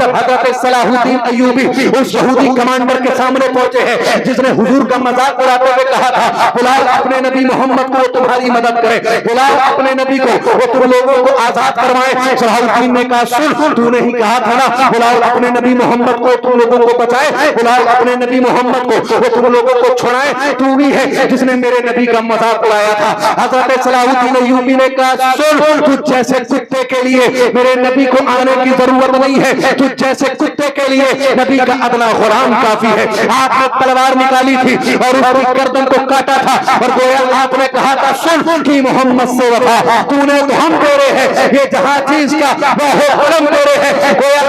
जब हजरत सलाहुद्दीन अय्यूबी उस यहूदी कमांडर के सामने पहुंचे हैं जिसने हुजूर का मजाक उड़ाते हुए कहा था बिलाल अपने नबी मोहम्मद को तुम्हारी मदद करे, बिलाल अपने नबी को वो तुम लोगों को आजाद करवाए। सलाहुद्दीन ने कहा सुन, तूने ही कहा था ना बिलाल अपने नबी मोहम्मद को तुम लोगों को बचाए, बिलाल अपने नबी मोहम्मद को वो तुम लोगों को छुड़ाए, तू भी है जिसने मेरे नबी का मजाक उड़ाया था। हजरत सलाहुद्दीन अय्यूबी ने कहा सुन, तुझ जैसे कुत्ते के लिए मेरे नबी को आने की जरूरत नहीं है, तुझ जैसे कुत्ते के लिए नबी का अदना गुलाम काफी है। आपने तलवार निकाली थी और उसकी गर्दन को काटा था और गोया आपने कहा था सुन कि मोहम्मद से वफा तूने तो हम तेरे हैं, ये जहां चीज का वो कलम तेरे हैं। गोया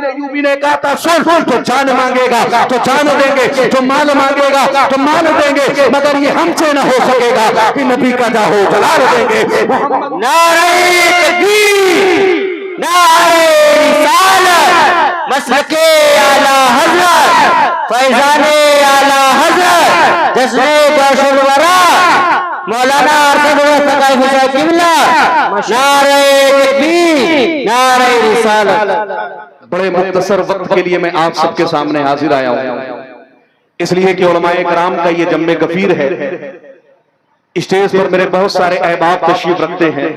अय्यूबी ने कहा था सुन, तो जान मांगेगा तो जान देंगे, तो माल मांगेगा तो माल देंगे, मगर ये हमसे ना हो सकेगा कि नबी का जाहो जलाल देंगे। नारे तकबीर, नारे रिसालत, मसलके आला हजरत, फैजाने आला हजरत, जश्ने गौशल वरा, मौलाना अरशद सकाई हुसैन किबला, नारे तकबीर, नारे रिसालत। बड़े मुख्तसर वक्त के लिए मैं आप सबके सामने हाजिर आया हूं, इसलिए कि उलमाए कराम का ये जम्मे गफीर है। स्टेज पर मेरे बहुत सारे अहबाब तशरीफ रखते हैं,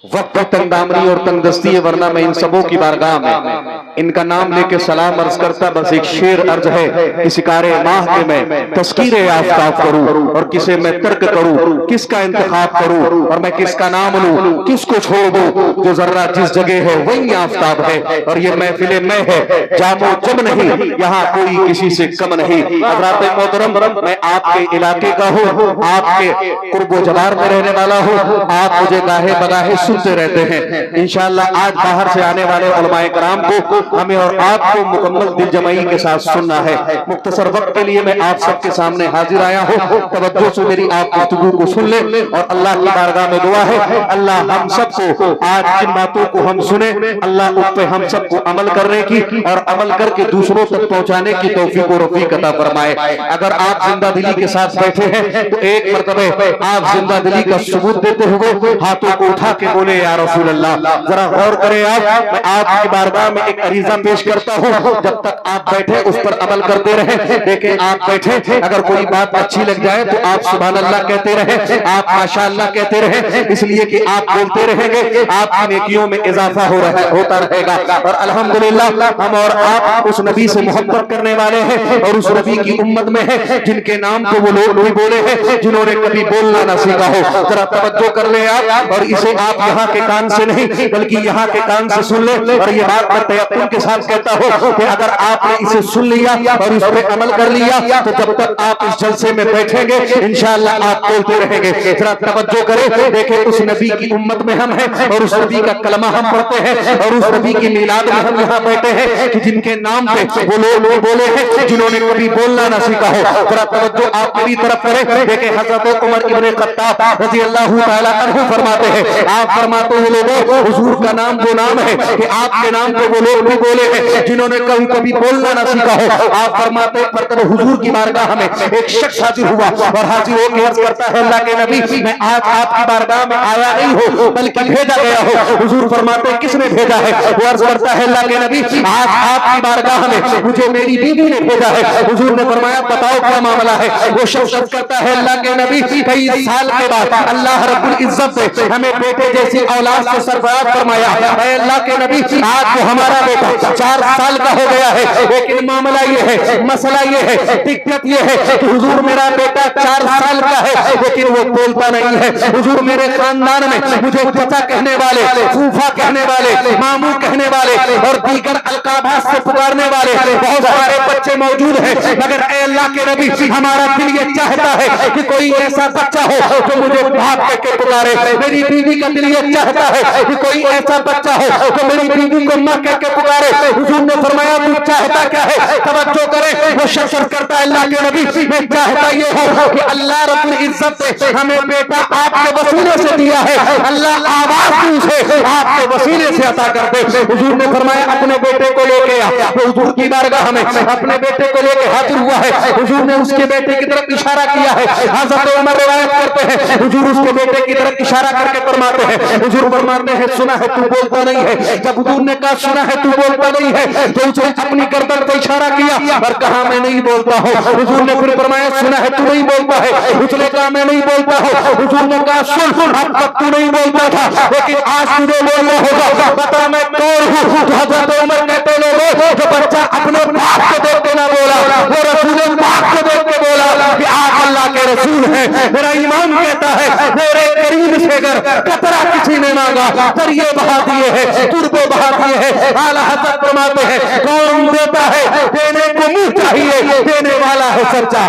वक्त तंगदामरी और तंगदस्ती है, वरना मैं इन सबों की बारगाह में इनका नाम लेके सलाम अर्ज करता। बस एक शेर अर्ज है कि शिकारे माह के मैं तस्कीरे आफ्ताब करूं और किसे मैं तर्क करूं, किसका इंतखाब करूं और मैं किसका नाम लूं, किसको छोड़ दूं, जो जर्रा जिस जगह है वही आफ्ताब है और ये महफिले में है जामो जम नहीं, यहाँ कोई किसी से कम नहीं। हज़रात मोहतरम, मैं आपके इलाके का हूँ, आपके कुर्बो जवार में रहने वाला हूँ, आप मुझे गाहे बगाहे सुनते रहते हैं। इंशाअल्लाह आज बाहर से आने वाले उलमाए कराम को हमें और आपको मुकम्मल दिल जमाई के साथ सुनना है। मुख्तसर वक्त के लिए मैं आप सबके सामने हाजिर आया हूँ, तवज्जो से मेरी आप गुफ्तगू को सुन ले और अल्लाह की बारगाह में दुआ है अल्लाह हम सबको आज जिन बातों को हम सुने अल्लाह उस पे हम सबको अमल करने की और अमल करके दूसरों तक पहुँचाने की तौफीक और रफीक अता फरमाए। अगर आप जिंदा दिली के साथ बैठे हैं तो एक मरतबे आप जिंदा दिली का सबूत देते हुए हाथों को उठा के बोले या रसूल अल्लाह। जरा गौर करें आप, मैं आपकी बारगाह में एक अरीजा पेश करता हूँ, जब तक आप बैठे उस पर अमल करते रहे। देखें आप बैठे, अगर कोई बात अच्छी लग जाए तो आप सुभान अल्लाह कहते रहे, आप माशाअल्लाह कहते रहे, इसलिए कि आप बोलते रहेंगे आपकी नेकियों में इजाफा होता रहेगा। और अल्हम्दुलिल्लाह हम और आप उस नबी से मोहब्बत करने वाले हैं और उस नबी की उम्मत में है जिनके नाम को वो लोग भी बोले हैं जिन्होंने कभी बोलना ना सीखा हो। जरा तवज्जो कर ले आप और इसे आप यहाँ के कान से नहीं बल्कि यहाँ के कान से सुन ले। और ये बात मैं तयक्कुन के साथ कहता हूँ कि अगर आपने इसे सुन लिया और इस पे अमल कर लिया तो जब तक आप इस जलसे में बैठेंगे इंशाअल्लाह आप बोलते रहेंगे। जरा तवज्जो करें, देखें उस नबी की उम्मत में हम हैं और उस नबी का कलमा हम पढ़ते हैं और उस नबी की मिलाद में हम यहाँ बैठे हैं कि जिनके नाम पे वो लोग बोले हैं जिन्होंने कभी बोलना ना सीखा हो। जरा तवज्जो आप मेरी तरफ करें, देखें हजरत उमर इब्ने खत्ताब रज़ी अल्लाह तआला अन्हु फरमाते हैं, आप फरमाते हैं लोगों हुजूर का नाम वो नाम है कि आपके नाम पे वो लोग भी बोले हैं जिन्होंने कभी बोलना ना सीखा हो। आप फरमाते हैं हुजूर की बारगाह में एक शख्स हाजिर हुआ और हाजिर होकर अर्ज करता है अल्लाह के नबी मैं आज आपकी बारगाह में आया नहीं हो बल्कि भेजा गया हो। हुजूर फरमाते हैं किसने भेजा है? वो अर्ज करता है अल्लाह के नबी आज आपकी बारगाह में मुझे मेरी बीवी ने भेजा है। हुजूर ने फरमाया बताओ क्या मामला है? वो शख्स अर्ज करता है अल्लाह के नबी कई साल के बाद अल्लाह रब्बुल इज्जत से हमें बेटे जैसी औलाद से सरफराज फरमाया। अल्लाह के नबी आज तो हमारा बेटा 4 साल का हो गया है, लेकिन मामला ये है, मसला ये है, दिक्कत ये है कि हुजूर मेरा बेटा 4 साल का है लेकिन वो बोलता नहीं है। हुजूर मेरे खानदान में मुझे चाचा कहने वाले, फूफा कहने वाले, मामू कहने वाले और दीगर अलकाबात से पुकारने वाले बहुत सारे बच्चे मौजूद हैं, मगर ऐ अल्लाह के नबी हमारा दिल ये चाहता है कि कोई ऐसा बच्चा हो जो मुझे बाप कह के पुकारे। मेरी बीवी का दिल ये चाहता है कि कोई ऐसा बच्चा हो जो मेरी बीवी को मां कह के पुकारे। हुजूर ने फरमाया तू चाहता क्या है? तवज्जो करे, वो शख्स करता है अल्लाह के नबी मैं चाहता ये हो कि अल्लाह रब्बुल इज्जत से हमें बेटा आपके वसीले से दिया है, अल्लाह आवाज उसे आपके वसीले से अता कर दे। हुजूर ने फरमाया अपने बेटे को लेके आ। वो हुजूर की बारगाह में अपने बेटे को लेके हाजिर हुआ है। हुजूर ने उसके बेटे की तरफ इशारा किया है। हज़रत उमर रिवायत करते हैं हुजूर उसके बेटे की तरफ इशारा करके फरमाते हैं हुजूर फरमाते हैं सुना है तू बोलता नहीं है। जब हुजूर ने कहा सुना है तू बोलता नहीं है तो उसने अपनी गर्दन पे इशारा किया और कहा मैं नहीं बोलता हूँ। हुजूर ने फिर फरमाया सुना है तू नहीं बोलता है। उसने कहा मैं नहीं बोलता हूँ। हुजूर ने कहा सुन अब तक तू नहीं बोलता था लेकिन आज तुझे बोलना होगा, बता मैं कौन हूँ। तो हजरत उमर कहते लोगों जो बच्चा अपने बाप को देख के ना बोला वो रसूल पाक को देख के बोला कि आप अल्लाह के रसूल हैं। मेरा ईमान कहता है मेरे करीब से अगर कतरा किसी ने मांगा दरिए बहा दिए हैं, तुरबे बहा दिए हैं। आला हजरत फरमाते हैं कौन देता है देने को मुंह चाहिए, देने वाला है सच्चा।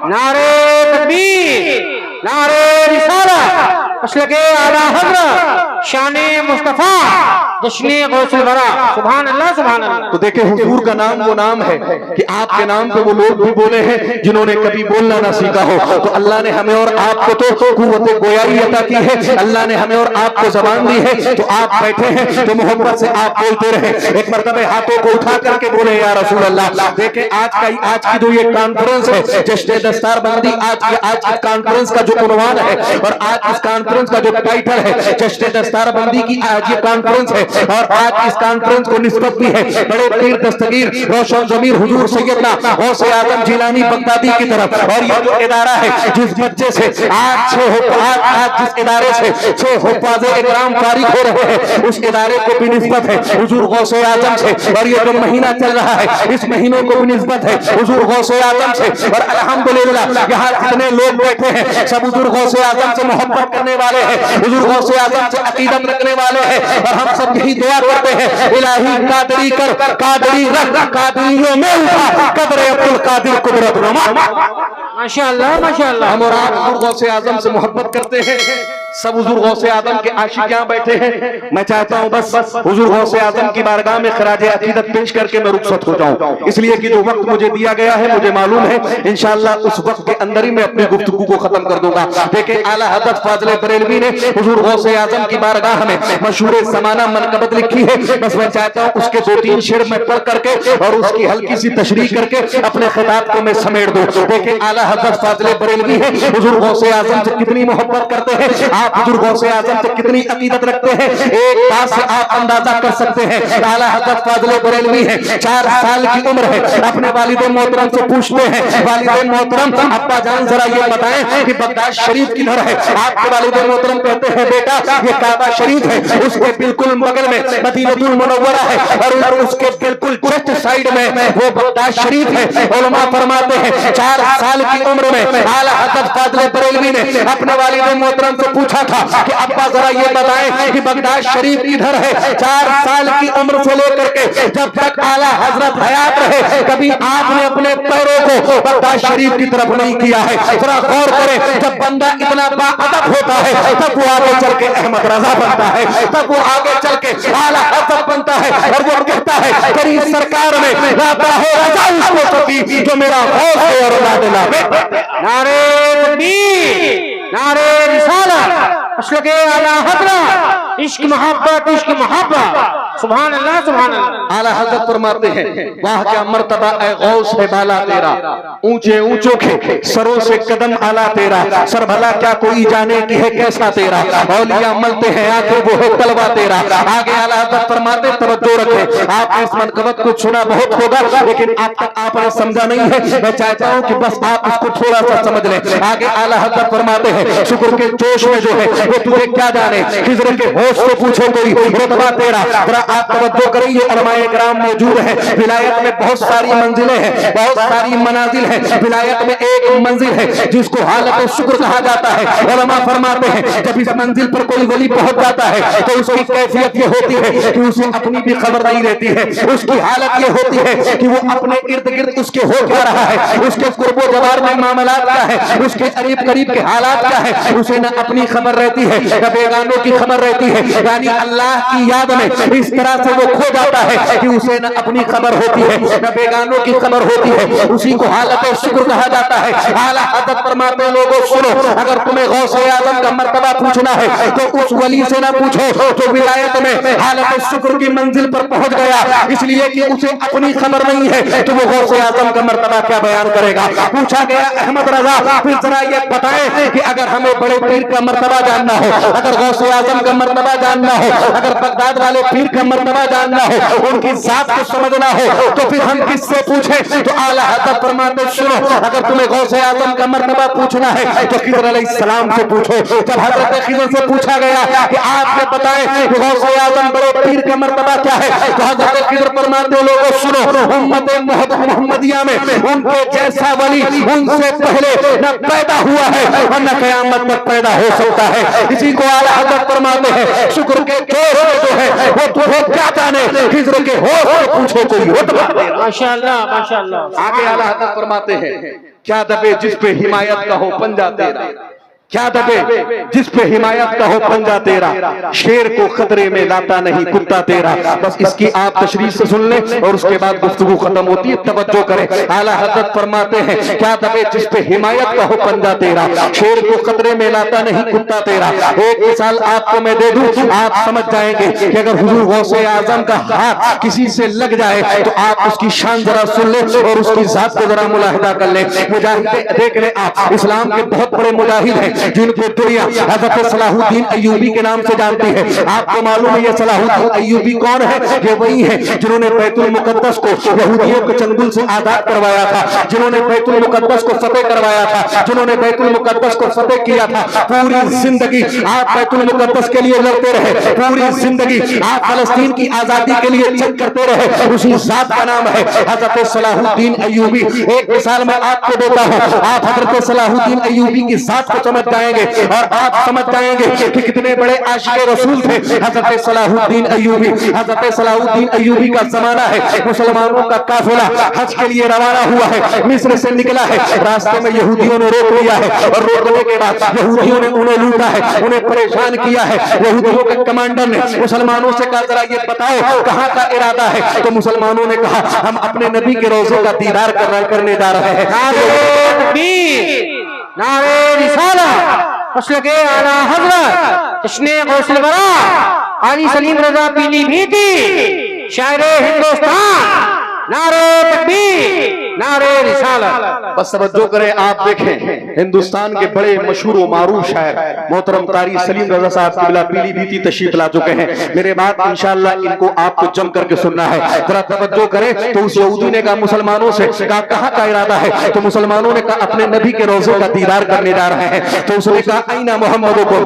नारे तकबीर, नारे रिसालत, मसलके आला हज़रत, शाने मुस्तफा, जश्ने गौसुल वरा। सुभान अल्लाह, सुभान अल्लाह। तो देखे हुजूर का नाम वो नाम है कि आपके नाम पे वो लोग भी बोले हैं जिन्होंने कभी बोलना ना सीखा हो। तो अल्लाह ने हमें और आपको तो कुव्वत गोयाई अता की है, अल्लाह ने हमें और आपको ज़बान दी है। तो आप बैठे हैं तो मोहब्बत से आप बोलते रहे। एक मरतबे हाथों को उठा करके बोले या रसूल अल्लाह। देखे आज की जो ये कॉन्फ्रेंस है जश्न दस्तारबंदी, आज की कॉन्फ्रेंस का जो उन्वान है और आज इस कॉन्फ्रेंस का जो टाइटल है जश्न दस्तारबंदी की आज ये कॉन्फ्रेंस है और आज इस कॉन्फ्रेंस को निस्बत भी है बड़े पीर दस्तगीर रोशन ज़मीर हुजूर सैयदना गौसे आज़म जिलानी बगदादी की तरफ। और ये जो इदारा है जिस बच्चे से आज जिस इदारे से 6 हुफ़ाज़े इकराम फारिग हो रहे हैं उस इदारे को भी निस्बत है हुजूर गौसे आज़म से। और ये जो महीना चल रहा है इस महीनों को भी निस्बत है हुजूर गौसे आज़म से। और अल्हम्दुलिल्लाह यहाँ जितने लोग बैठे हैं सब हुजूर गौसे आज़म से मोहब्बत करने वाले हैं, हुजूर गौसे आज़म से अकीदत रखने वाले हैं। और हम सब यही दुआ करते हैं इलाही कादरी कर, कादरी रख, कादरियों में उठा कदर अब्दुल कादिर कुदरत रमा। माशाअल्लाह, माशाअल्लाह। हम और आप हुजूर गौसे आज़म से मोहब्बत करते हैं, सब हुजूर गौसे आज़म के आशिक यहाँ बैठे हैं। मैं चाहता हूँ बस हुजूर गौसे आज़म की बारगाह में खराज अकीदत पेश करके मैं रुखसत हो जाऊँ, इसलिए कि जो वक्त मुझे दिया गया है मुझे मालूम है इंशाअल्लाह उस वक्त के अंदर ही मैं अपनी गुफ्तगू को खत्म कर दूंगा। देखिए आला हज़रत फाज़िल बरेलवी ने हुजूर गौसे आज़म की बारगाह में मशहूर ज़माना मनक़बत लिखी है। बस मैं चाहता हूँ उसके 2-3 शेर में पढ़ करके और उसकी हल्की सी तशरीह करके अपने खिताब को मैं समेट दूं। देखिए आला हज़रत फाज़िल बरेलवी है हुजूर गौसे आज़म से कितनी मोहब्बत करते हैं, आप हुजूर गौसे आज़म से कितनी अकीदत रखते हैं एक बात से आप अंदाजा कर सकते हैं। आला हज़रत फाज़िल बरेलवी है 4 साल की उम्र है, अपने वालिद मोहतरम से पूछते हैं वालिद मोहतरम अब्बा जान जरा ये बताएं कि बगदाद शरीफ किधर है। आपके वालिद मोहतरम कहते हैं बेटा ये काबा शरीफ है, उसके बिल्कुल बगल में मदीनतुल मुनव्वरा है और उसके बिल्कुल जस्ट साइड में वो बगदाद शरीफ है। उलमा फरमाते हैं 4 साल की उम्र में आला हज़रत फाज़िल बरेलवी ने अपने वालिद मोहतरम से पूछा था कि अब्बा जरा ये बताएं कि बगदाद शरीफ किधर है। 4 साल की उम्र से लेकर के जब तक आला हजरत हयात रहे कभी आपने अपने पैरों को बगदाद शरीफ की तरफ नहीं किया है। जरा गौर करें जब बंदा इतना बाअदब होता है तब वो आगे चल के अहमद रजा बनता है, तब वो आगे चल के आला हजरत बनता है और वो कहता है तेरी सरकार में लाता है रजा उसको सकी जो मेरा गौस है और लाडला। नारे तकबीर, नारे रिसालत, मसलके आला हज़रत, इश्क मोहब्बत, इश्क मोहब्बत। सुभान अल्लाह, सुभान अल्लाह। आला हज़रत फरमाते हैं वाह क्या मर्तबा ए गौस है बाला तेरा, ऊंचे ऊंचों के सरों से कदम आला तेरा, सर भला क्या कोई जाने की है कैसा तेरा, औलिया मलते हैं आंखें वो है तलवा तेरा। आगे आला हज़रत फरमाते तवज्जो रखें, आपने इस मनक़बत को सुना बहुत होगा लेकिन आप तक आपने समझा नहीं है। मैं चाहता हूँ कि बस आप इसको थोड़ा सा समझ लें। आगे आला हज़रत फरमाते हैं शुक्र के जोश में जो है वो तुझे क्या जाने, खिज़र के होश से पूछे कोई रुतबा तेरा। जरा आप तवज्जो करेंगे उलमाए किराम मौजूद है। विलायत में बहुत सारी मंजिलें हैं, बहुत सारी मनाजिल हैं। विलायत में एक मंजिल है जिसको हालत शुक्र कहा जाता है। उलमा फरमाते हैं जब इस मंजिल पर कोई वली पहुंच जाता है तो उसकी कैफियत ये होती है कि उसे अपनी भी खबर नहीं रहती है। उसकी हालत ये होती है कि वो अपने इर्द गिर्द उसके हो क्या रहा है, उसके कुर्बो जवार में मामलात क्या है, उसके करीब करीब के हालात क्या है, उसे न अपनी खबर रहती है न बेगानों की खबर रहती है, यानी अल्लाह की याद में इस तरह से वो खो जाता है कि उसे न अपनी खबर होती है न बेगानों की खबर होती है, उसी को हालत शुक्र कहा जाता है। आला हज़रत फरमाते हैं, लोगों सुनो, अगर तुम्हें गौसे आज़म का मर्तबा पूछना है तो उस वली से ना पूछो जो विलायत में हालत शुक्र की मंजिल पर पहुंच गया, इसलिए कि उसे अपनी खबर नहीं है तो वो गौसे आज़म का मर्तबा क्या बयान करेगा। पूछा गया अहमद रजा, फिर जरा ये बताएं कि अगर हमें बड़े पीर का मर्तबा जानना हो, अगर गौसे आज़म का मर्तबा जानना हो, अगर बगदाद वाले पीर का मर्तबा जानना हो, उनकी जात को समझना हो, तो फिर हम किससे पूछें? तो आला हज़रत फरमाते सुनो, अगर तुम्हें गौसे आज़म का मर्तबा पूछना है तो खिज़र अलैहिस्सलाम से पूछो। जब हज़रत खिज़र से पूछा गया कि आप ये बताएं कि गौसे आज़म बड़े पीर का मर्तबा क्या है, तो हज़रत खिज़र फरमाते लोगों सुनो, उम्मत मोहम्मदिया में उनके जैसा वली उनसे पहले न पैदा हुआ है और न क़यामत तक पैदा हो सकता है। इसी को आला हज़रत फरमाते हैं, शुक्र के जोश जो है वो तुम्हें क्या जाने, खिज़र के होश को पूछो कोई हो। माशाअल्लाह माशाअल्लाह। आगे आला हज़रत फरमाते हैं, क्या दबे जिस पे हिमायत का हो पंजा तेरा, क्या दबे जिस पे हिमायत का हो पंजा तेरा, शेर को खतरे में लाता नहीं कुत्ता तेरा। बस इसकी आप तशरीह से सुन लें और उसके बाद गुफ्तगू खत्म होती है, तवज्जो करें। आला हज़रत फरमाते हैं, क्या दबे जिस पे हिमायत का हो पंजा तेरा, शेर को खतरे में लाता नहीं कुत्ता तेरा। एक मिसाल आपको मैं दे दूं, आप समझ जाएंगे कि अगर हुजूर गौसे आज़म का हाथ किसी से लग जाए तो आप उसकी शान जरा सुन लें और उसकी जात को जरा मुलाहिदा कर लें। मुजाहिद देख लें आप, इस्लाम के बहुत बड़े मुजाहिद हैं जिनको दुनिया हज़रत सलाहुद्दीन अय्यूबी के नाम से जानती है। आपको मालूम है ये सलाहुद्दीन अय्यूबी कौन है? ये वही है जिन्होंने बैतुल मुक़द्दस को यहूदियों के चंगुल से आजाद करवाया था, जिन्होंने बैतुल मुक़द्दस को फतेह करवाया था, जिन्होंने बैतुल मुक़द्दस को फतेह किया था। पूरी जिंदगी आप बैतुल मुक़द्दस के लिए लड़ते रहे, पूरी जिंदगी आप फलस्तीन की आजादी के लिए जंग करते रहे, उसी जात का नाम है हज़रत सलाहुद्दीन अय्यूबी। एक मिसाल मैं आपको देता हूँ, आप हज़रत सलाहुद्दीन अय्यूबी की जात को समझ जाएंगे और आप समझ जाएंगे कि कितने बड़े आशिक़ रसूल थे हज़रत सलाहुद्दीन अय्यूबी। हज़रत सलाहुद्दीन अय्यूबी का जमाना है, मुसलमानों का काफिला हज के लिए रवाना हुआ है, मिस्र से निकला है, रास्ते में यहूदियों ने रोक लिया है और रोकने के बाद यहूदियों ने उन्हें लूटा है, उन्हें परेशान किया है। यहूदियों के कमांडर ने मुसलमानों से कहा जरा ये बताओ कहाँ का इरादा है, तो मुसलमानों ने कहा हम अपने नबी के रोज़े का दीदार करने जा रहे हैं। नारे रिसालत मसलके आला हज़रत इस्ने गौसल वरा आली सलीम रज़ा पीलीभीती शायर हिंदुस्तान, नारे तकबीर नारे रिसालत। बस तवज्जो करें, आप देखें हिंदुस्तान के बड़े मशहूर व मारूफ शायर मोहतरम कारी सलीम रज़ा साहब क़िबला पीलीभीती तशरीफ ला चुके हैं। मेरे बात इंशाअल्लाह इनको आपको जम करके सुनना है। जरा तवज्जो करें। तो उस यहूदी ने कहा मुसलमानों से, कहा कहाँ का इरादा है? तो मुसलमानों ने कहा अपने नबी के रोज़े का दीदार करने जा रहे हैं। तो उसने कहा ऐना मोहम्मद को,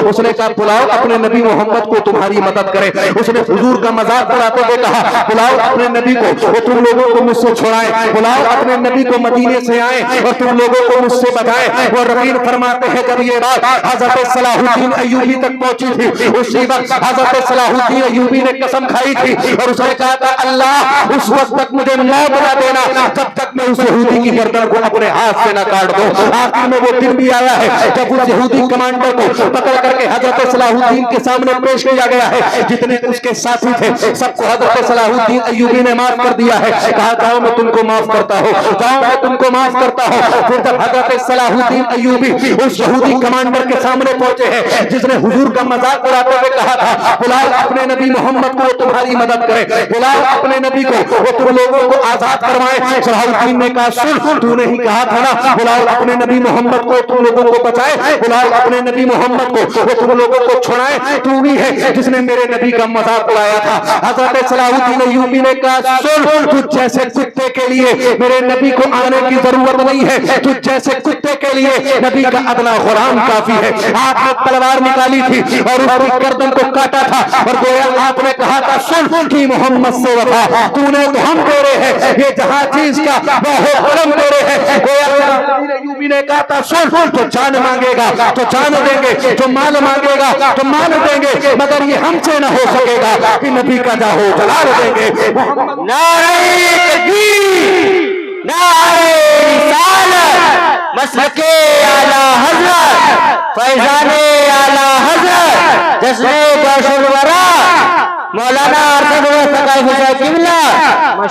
उसने कहा बुलाओ अपने नबी मोहम्मद को तुम्हारी मदद करे। उसने हुजूर का मजाक उड़ाते हुए कहा बुलाओ अपने नबी को, वो तुम लोगों को मुझसे छुड़ाए, बुलाओ अपने नबी को मदीने से आए और तुम लोगों को मुझसे बचाए। वो रकीब फरमाते हैं जब ये बात हज़रत सलाहुद्दीन अय्यूबी तक पहुंची थी, उसी वक्त हज़रत सलाहुद्दीन अय्यूबी ने कसम खाई थी और उसने कहा था अल्लाह उस वक्त तक मुझे मौत न देना जब तक मैं उस यहूदी की गर्दन को अपने हाथ से न काट दूं। आखिर में वो दिन भी आया है जब उस यहूदी कमांडर को पकड़ करके हज़रत सलाहुद्दीन के सामने पेश किया गया है। जितने उसके साथी थे सबको हज़रत सलाहुद्दीन अय्यूबी ने माफ कर दिया है। कहा जाओ मैं तुमको माफ करता हूँ, जाओ मैं तुमको माफ करता हूँ। फिर जब हज़रत सलाहुद्दीन अय्यूबी उस यहूदी कमांडर के सामने पहुंचे हैं जिसने हुजूर का मजाक उड़ाते हुए कहा था बुलाओ अपने नबी मोहम्मद को तुम्हारी मदद करे, बुलाओ अपने नबी को वो तुम लोगों को आजाद करवाए। सलाहुद्दीन ने कहा सुन तूने ही कहा था ना बुलाओ अपने नबी मोहम्मद को तुम लोगों को बचाए, बुलाओ अपने नबी मोहम्मद को वो तुम लोगों को छुड़ाए। तू ही है जिसने मेरे नबी का मजाक उड़ाया था। हज़रत सलाहुद्दीन अय्यूबी ने कहा सुन तुझ जैसे कुत्ते के लिए मेरे नबी को आने की जरूरत नहीं है, तुझ जैसे कुत्ते के लिए नबी का अदना गुलाम काफी है। आपने तलवार निकाली थी और उसकी गर्दन को काटा था और गोया आपने कहा था सुन की मोहम्मद से वफा तूने तो हम तेरे हैं, ये जहां चीज का वो हुक्म तेरे हैं। गोया अय्यूबी ने कहा था सुन तो जान मांगेगा तो जान देंगे, जो माल मांगेगा तो माल देंगे, मगर ये हमसे न हो सकेगा कि नबी का जाहो जलाल देंगे। नारे तकबीर नारे रिसालत مسلک اعلی حضرت فیضان اعلی حضرت جشن جوش الورا مولانا ارشد و ثقافت صاحب قبلہ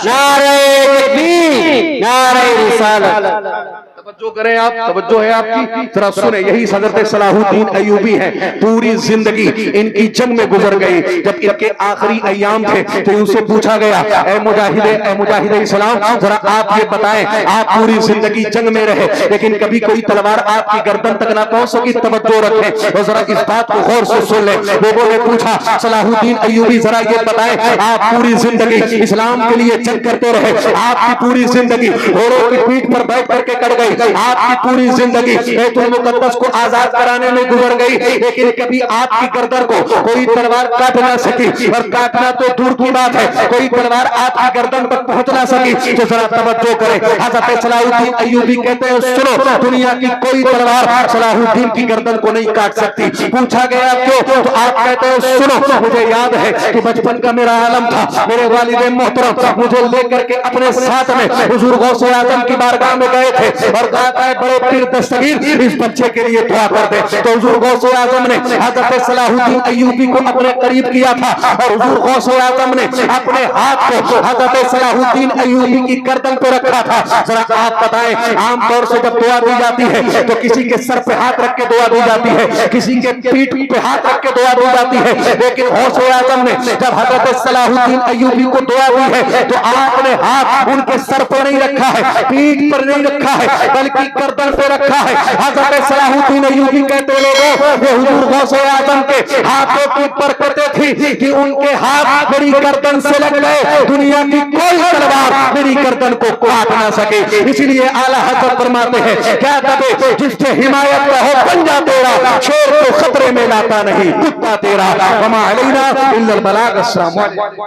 نعرہ تکبیر نعرہ رسالت. توجہ کریں آپ، توجہ ہے آپ کی، ذرا سنیں. یہی حضرت صلاح الدین ایوبی ہیں، پوری زندگی ان کی جنگ میں گزر گئی. جب ان کے آخری ایام تھے تو ان سے پوچھا گیا اے مجاہد اسلام، ذرا آپ یہ بتائیں، آپ پوری زندگی جنگ میں رہے لیکن کبھی کوئی تلوار آپ کی گردن تک نہ پہنچ سکی. توجہ رکھیں اور ذرا اس بات کو غور سے سن لیں. لوگوں نے پوچھا صلاح الدین ایوبی ذرا یہ بتائیں، آپ پوری زندگی اسلام کے لیے جنگ کرتے رہے، آپ کی پوری زندگی گھوڑوں کی پیٹھ پر بیٹھ کر کے کٹ گئی، آپ کی پوری زندگی بیت المقدس کو آزاد کرانے میں گزر گئی، لیکن کبھی آپ کی گردن کو کوئی تلوار کاٹ نہ سکی، اور کاٹنا تو دور کی بات ہے کوئی تلوار آپ کی گردن تک پہنچ نہ سکی. تو ذرا توجہ کریں. حضرت صلاح الدین ایوبی کہتے ہیں سنو، دنیا کی کوئی تلوار صلاح الدین کی گردن کو نہیں کاٹ سکتی. پوچھا گیا کیوں؟ تو آپ کہتے ہیں سنو، مجھے یاد ہے کہ بچپن کا میرا عالم تھا، میرے والد محترم مجھے لے کر کے اپنے ساتھ میں حضور غوث اعظم کی بارگاہ میں گئے تھے اور کہا ہے بڑے پیر دستگیر اس بچے کے لیے دعا کر دے. تو حضور غوث اعظم نے حضرت صلاح الدین ایوبی کو اپنے قریب کیا تھا اور حضور غوث اعظم نے اپنے ہاتھ کو حضرت صلاح الدین ایوبی کی گردن پہ رکھا تھا. ذرا آپ بتائیں، عام طور سے جب دعا دی جاتی ہے تو کسی کے سر پہ ہاتھ رکھ کے دعا دی جاتی ہے، کسی کے پیٹھ پہ ہاتھ رکھ کے دعا دی جاتی ہے، لیکن غوث اعظم نے جب حضرت صلاح الدین ایوبی کو دعا دی ہے تو آپ نے ہاتھ ان کے سر پر نہیں رکھا ہے، پیٹھ پر نہیں رکھا ہے، بلکہ گردن پہ رکھا ہے. حضرت صلاح الدین ایوبی کہتے لوگوں یہ حضور غوث اعظم کے ہاتھوں کی برکتیں تھی کہ ان کے ہاتھ میری گردن سے لگ گئے، دنیا کی کوئی تلوار میری گردن کو کاٹ نہ سکے. اسی لیے اعلیٰ حضرت فرماتے ہیں کیا کہتے جس سے حمایت کا ہو پنجہ تیرا، شیر کو خطرے میں لاتا نہیں کتا تیرا. وما علینا الا البلاغ. السلام علیکم.